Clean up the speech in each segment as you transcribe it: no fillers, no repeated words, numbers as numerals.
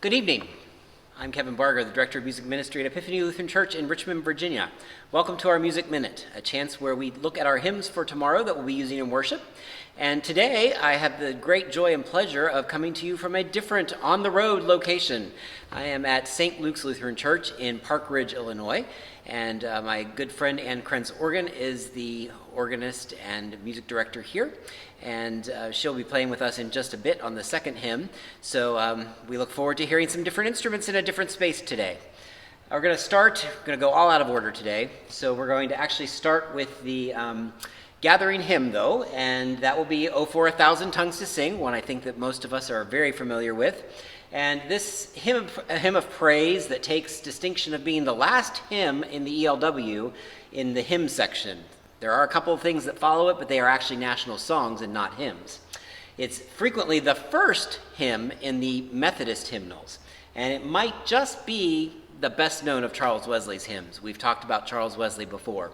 Good evening. I'm Kevin Barger, the Director of Music Ministry at Epiphany Lutheran Church in Richmond, Virginia. Welcome to our Music Minute, a chance where we look at our hymns for tomorrow that we'll be using in worship. And today I have the great joy and pleasure of coming to you from a different on-the-road location. I am at St. Luke's Lutheran Church in Park Ridge, Illinois, and my good friend Ann Krentz Organ is the organist and music director here, and she'll be playing with us in just a bit on the second hymn. So we look forward to hearing some different instruments in a different space today. We're going to go all out of order today. So we're going to actually start with the gathering hymn, though, and that will be "O for a Thousand Tongues to Sing," one I think that most of us are very familiar with. And this hymn, a hymn of praise that takes distinction of being the last hymn in the ELW in the hymn section. There are a couple of things that follow it, but they are actually national songs and not hymns. It's frequently the first hymn in the Methodist hymnals, and it might just be the best known of Charles Wesley's hymns. We've talked about Charles Wesley before.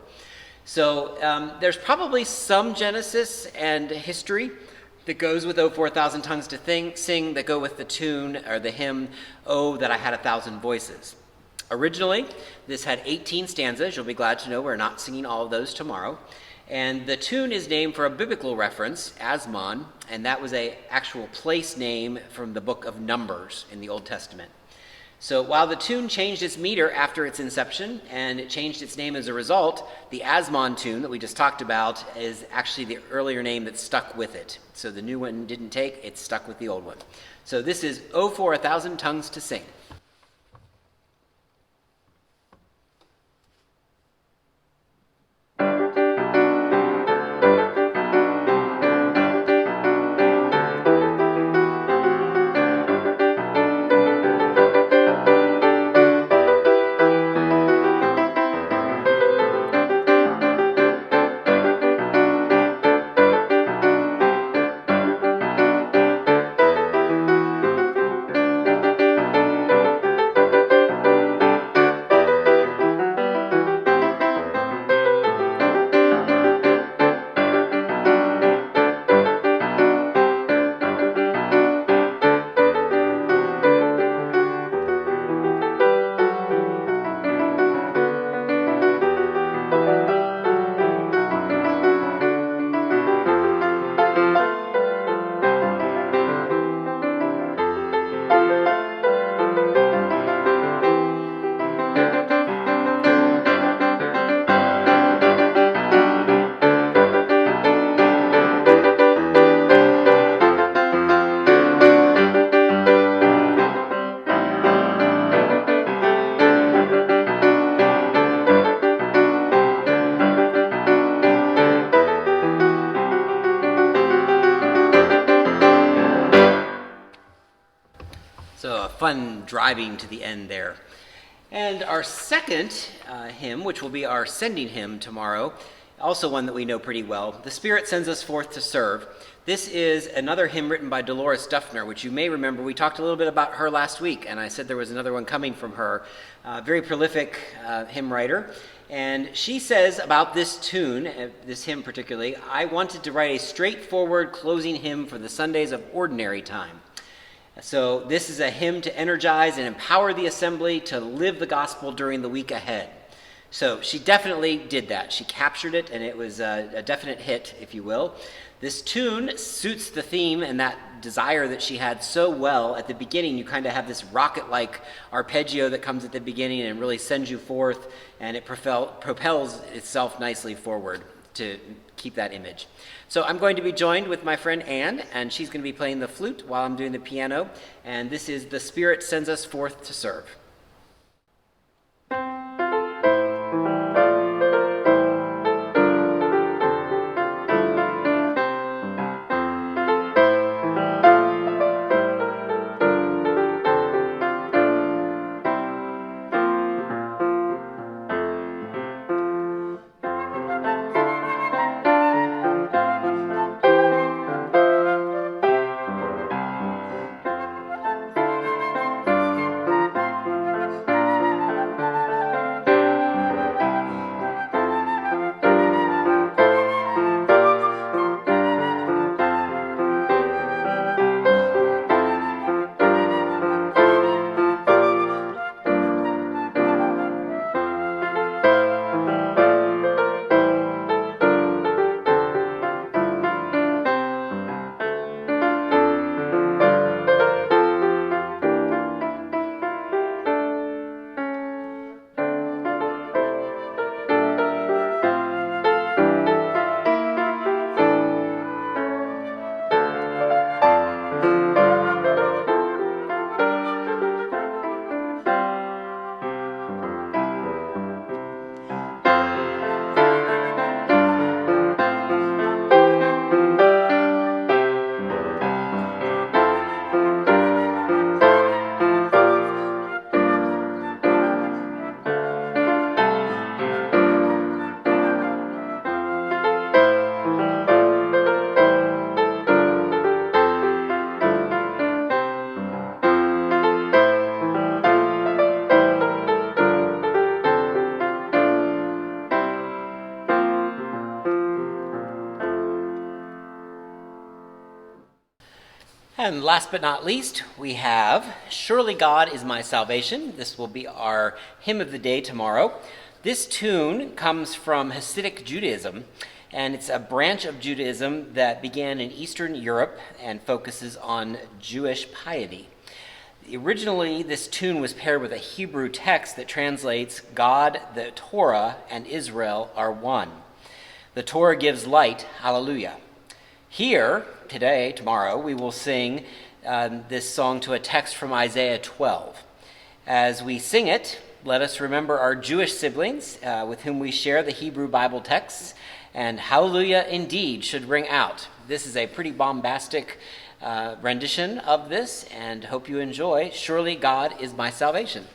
So there's probably some genesis and history that goes with "O for a Thousand Tongues to Sing" that go with the tune or the hymn, "Oh, that I had a thousand voices." Originally, this had 18 stanzas. You'll be glad to know we're not singing all of those tomorrow. And the tune is named for a biblical reference, Asmon, and that was an actual place name from the book of Numbers in the Old Testament. So while the tune changed its meter after its inception, and it changed its name as a result, the Asmon tune that we just talked about is actually the earlier name that stuck with it. So the new one didn't take, it stuck with the old one. So this is "O for a Thousand Tongues to Sing." Fun driving to the end there. And our second hymn, which will be our sending hymn tomorrow, also one that we know pretty well, "The Spirit Sends Us Forth to Serve." This is another hymn written by Dolores Duffner, which you may remember. We talked a little bit about her last week, and I said there was another one coming from her. Very prolific hymn writer. And she says about this tune, this hymn particularly, "I wanted to write a straightforward closing hymn for the Sundays of ordinary time." So this is a hymn to energize and empower the assembly to live the gospel during the week ahead. So she definitely did that. She captured it, and it was a definite hit, if you will. This tune suits the theme and that desire that she had so well. At the beginning, you kind of have this rocket-like arpeggio that comes at the beginning and really sends you forth, and it propels itself nicely forward to keep that image. So I'm going to be joined with my friend Ann, and she's going to be playing the flute while I'm doing the piano, and this is "The Spirit Sends Us Forth to Serve." And last but not least, we have Surely God is My Salvation. This will be our hymn of the day tomorrow. This tune comes from Hasidic Judaism, and it's a branch of Judaism that began in Eastern Europe and focuses on Jewish piety. Originally, this tune was paired with a Hebrew text that translates, God, the Torah, and Israel are one. The Torah gives light, hallelujah. Here, today, tomorrow, we will sing this song to a text from Isaiah 12. As we sing it, let us remember our Jewish siblings with whom we share the Hebrew Bible texts, and hallelujah indeed should ring out. This is a pretty bombastic rendition of this, and hope you enjoy Surely God is My Salvation.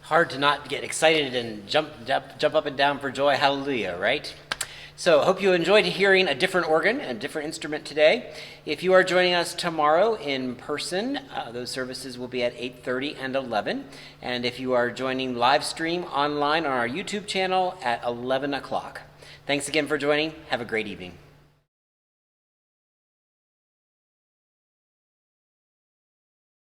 Hard to not get excited and jump up and down for joy. Hallelujah, right? So I hope you enjoyed hearing a different organ, a different instrument today. If you are joining us tomorrow in person, those services will be at 8:30 and 11. And if you are joining live stream online on our YouTube channel at 11 o'clock. Thanks again for joining. Have a great evening.